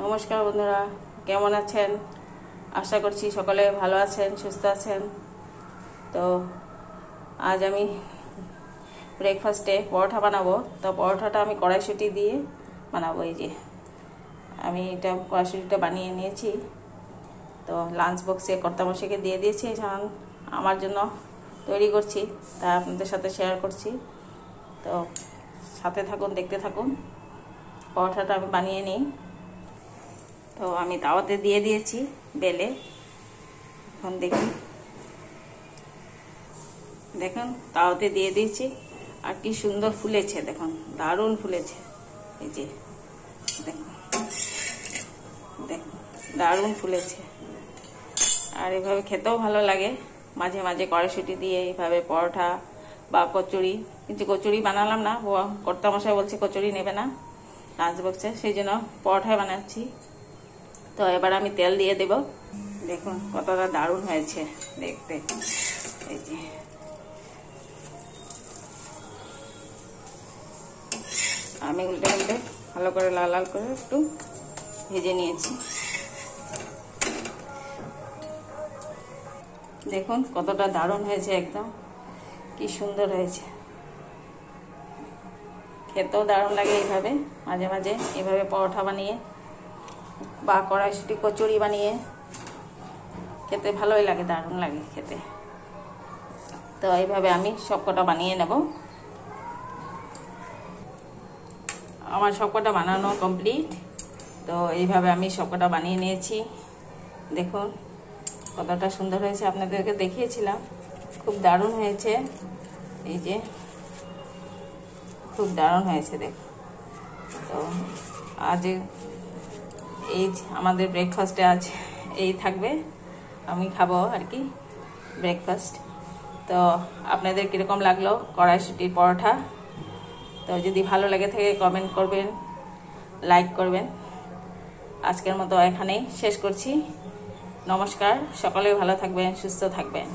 নমস্কার বন্ধুরা, কেমন আছেন? আশা করছি সকলে ভালো আছেন, সুস্থ আছেন। তো আজ আমি ব্রেকফাস্টে পরোটা বানাবো। তো পরোটাটা আমি কড়াইশুঁটি দিয়ে বানাবো। এই যে আমি এটা কড়াইশুঁটিটা বানিয়ে নিয়েছি। তো লাঞ্চ বক্সে কর্তামশাইকে দিয়ে দিয়েছি, এখন আমার জন্য তৈরি করছি, তা আপনাদের সাথে শেয়ার করছি। তো সাথে থাকুন, দেখতে থাকুন। পরোটাটা আমি বানিয়ে নিই। তো আমি তাওয়াতে দিয়ে দিয়েছি বেলে। এখন দেখুন তাওয়াতে দিয়ে দিয়েছি, আর কি সুন্দর ফুলেছে, দেখুন দারুণ ফুলেছে। এই যে দেখুন দারুণ ফুলেছে। আর এভাবে খেতেও ভালো লাগে। মাঝে মাঝে কড়াইশুঁটি দিয়ে এইভাবে পরোটা বা কচুরি, কিন্তু কচুরি বানালাম না, কর্তামশাই বলছে কচুরি নেবে না লাঞ্চ বক্সে, সেই জন্য পরোটাই বানাচ্ছি। তো এবার আমি তেল দিয়ে দেব। দেখুন কতটা দারুণ হয়েছে দেখতে। এই যে আমি উল্টে উল্টে ভালো করে লাল লাল করে একটু ভেজে নিয়েছি। দেখুন কতটা দারুণ হয়েছে, একদম কি সুন্দর হয়েছে। খেতেও দারুণ লাগে এইভাবে, মাঝে মাঝে এইভাবে পরোটা বানিয়ে বা কড়াইশুঁটি কচুরি বানিয়ে খেতে ভালোই লাগে, দারুণ লাগে খেতে। তো এইভাবে আমি সবকটা বানিয়ে নেব। আমার সবকটা বানানো কমপ্লিট। তো এইভাবে আমি সবকটা বানিয়ে নিয়েছি। দেখুন কতটা সুন্দর হয়েছে, আপনাদেরকে দেখিয়েছিলাম, খুব দারুণ হয়েছে। এই যে খুব দারুণ হয়েছে দেখুন। তো আজ এই আমাদের ব্রেকফাস্টে আজ এই থাকবে, আমি খাবো আর কি ব্রেকফাস্ট। তো আপনাদের কীরকম লাগলো কড়াইশুঁটির পরোটা? তো যদি ভালো লেগে থাকে কমেন্ট করবেন, লাইক করবেন। আজকের মতো এখানেই শেষ করছি। নমস্কার, সকলে ভালো থাকবেন, সুস্থ থাকবেন।